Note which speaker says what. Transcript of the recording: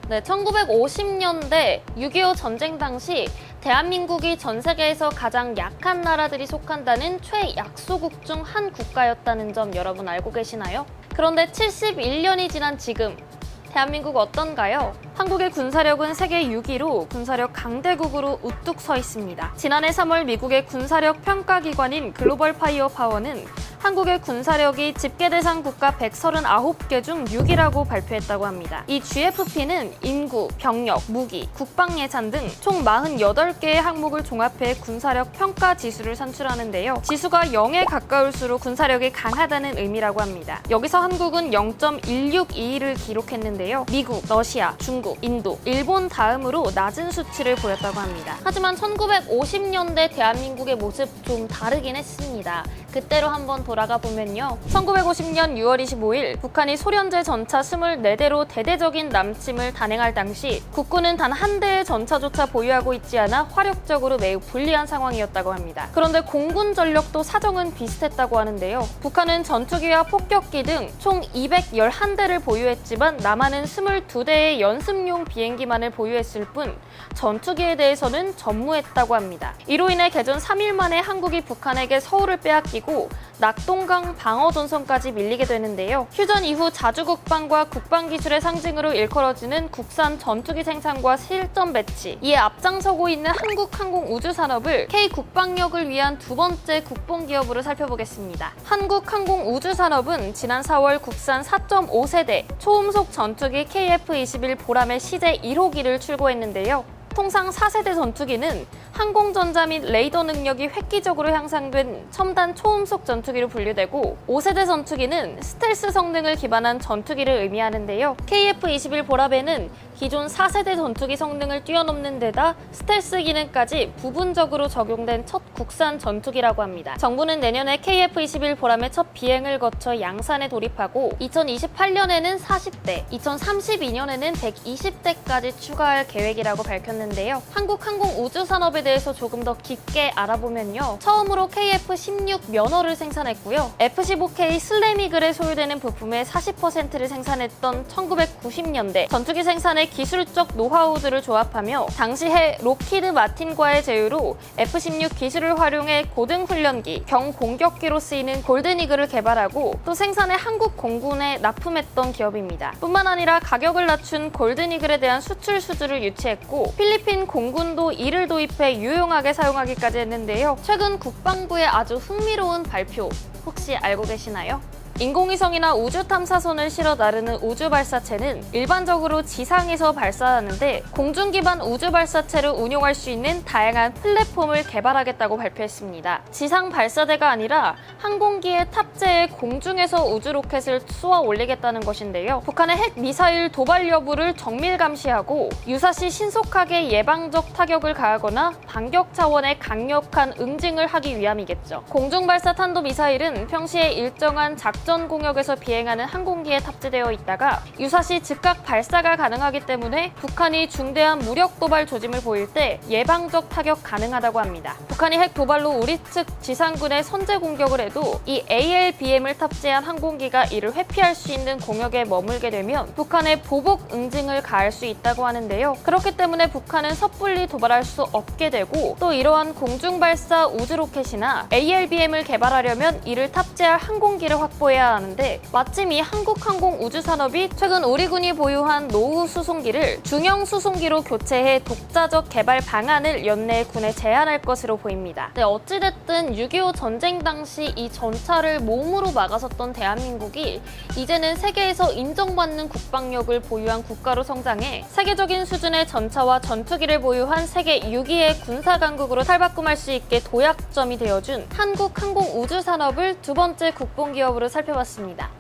Speaker 1: 네, 1950년대 6.25 전쟁 당시 대한민국이 전 세계에서 가장 약한 나라들이 속한다는 최약소국 중 한 국가였다는 점 여러분 알고 계시나요? 그런데 71년이 지난 지금 대한민국 어떤가요? 한국의 군사력은 세계 6위로 군사력 강대국으로 우뚝 서 있습니다. 지난해 3월 미국의 군사력 평가기관인 글로벌 파이어 파워는 한국의 군사력이 집계 대상 국가 139개 중 6위라고 발표했다고 합니다. 이 GFP는 인구, 병력, 무기, 국방 예산 등 총 48개의 항목을 종합해 군사력 평가 지수를 산출하는데요. 지수가 0에 가까울수록 군사력이 강하다는 의미라고 합니다. 여기서 한국은 0.162를 기록했는데요. 미국, 러시아, 중국, 인도, 일본 다음으로 낮은 수치를 보였다고 합니다. 하지만 1950년대 대한민국의 모습 좀 다르긴 했습니다. 그때로 한번 돌아가 보면요. 1950년 6월 25일 북한이 소련제 전차 24대로 대대적인 남침을 단행할 당시 국군은 단 한 대의 전차조차 보유하고 있지 않아 화력적으로 매우 불리한 상황이었다고 합니다. 그런데 공군 전력도 사정은 비슷했다고 하는데요. 북한은 전투기와 폭격기 등 총 211대를 보유했지만 남한은 22대의 연습용 비행기만을 보유했을 뿐 전투기에 대해서는 전무했다고 합니다. 이로 인해 개전 3일 만에 한국이 북한에게 서울을 빼앗기고 낙동강 방어전선까지 밀리게 되는데요. 휴전 이후 자주국방과 국방기술의 상징으로 일컬어지는 국산 전투기 생산과 실전 배치, 이에 앞장서고 있는 한국항공우주산업을 K국방력을 위한 두 번째 국뽕기업으로 살펴보겠습니다. 한국항공우주산업은 지난 4월 국산 4.5세대 초음속 전투기 KF-21 보람의 시제 1호기를 출고했는데요. 통상 4세대 전투기는 항공전자 및 레이더 능력이 획기적으로 향상된 첨단 초음속 전투기로 분류되고 5세대 전투기는 스텔스 성능을 기반한 전투기를 의미하는데요. KF-21 보라배는 기존 4세대 전투기 성능을 뛰어넘는 데다 스텔스 기능까지 부분적으로 적용된 첫 국산 전투기라고 합니다. 정부는 내년에 KF-21 보람의 첫 비행을 거쳐 양산에 돌입하고 2028년에는 40대, 2032년에는 120대까지 추가할 계획이라고 밝혔는데요. 한국항공우주산업에 대해서 조금 더 깊게 알아보면요. 처음으로 KF-16 면허를 생산했고요. F-15K 슬래미글에 소유되는 부품의 40%를 생산했던 1990년대 전투기 생산의 기술적 노하우들을 조합하며 당시 해 로키드 마틴과의 제휴로 F-16 기술을 활용해 고등훈련기, 경공격기로 쓰이는 골든이글을 개발하고 또 생산에 한국 공군에 납품했던 기업입니다. 뿐만 아니라 가격을 낮춘 골든이글에 대한 수출 수주를 유치했고 필리핀 공군도 이를 도입해 유용하게 사용하기까지 했는데요. 최근 국방부의 아주 흥미로운 발표 혹시 알고 계시나요? 인공위성이나 우주탐사선을 실어 나르는 우주발사체는 일반적으로 지상에서 발사하는데 공중 기반 우주발사체를 운용할 수 있는 다양한 플랫폼을 개발하겠다고 발표했습니다. 지상 발사대가 아니라 항공기에 탑재해 공중에서 우주로켓을 쏘아 올리겠다는 것인데요. 북한의 핵 미사일 도발 여부를 정밀 감시하고 유사시 신속하게 예방적 타격을 가하거나 반격 차원의 강력한 응징을 하기 위함이겠죠. 공중발사 탄도미사일은 평시에 일정한 작전 공역에서 비행하는 항공기에 탑재되어 있다가 유사시 즉각 발사가 가능하기 때문에 북한이 중대한 무력 도발 조짐을 보일 때 예방적 타격 가능하다고 합니다. 북한이 핵 도발로 우리 측 지상군에 선제 공격을 해도 이 ALBM을 탑재한 항공기가 이를 회피할 수 있는 공역에 머물게 되면 북한의 보복 응징을 가할 수 있다고 하는데요. 그렇기 때문에 북한은 섣불리 도발할 수 없게 되고 또 이러한 공중발사 우주로켓이나 ALBM을 개발하려면 이를 탑재할 항공기를 확보해야 하는데 마침 이 한국항공우주산업이 최근 우리 군이 보유한 노후 수송기를 중형 수송기로 교체해 독자적 개발 방안을 연내 군에 제안할 것으로 보입니다. 네, 어찌됐든 6.25 전쟁 당시 이 전차를 몸으로 막아섰던 대한민국이 이제는 세계에서 인정받는 국방력을 보유한 국가로 성장해 세계적인 수준의 전차와 전투기를 보유한 세계 6위의 군사강국으로 탈바꿈할 수 있게 도약점이 되어준 한국항공우주산업을 두 번째 국뽕기업으로 살펴봤습니다.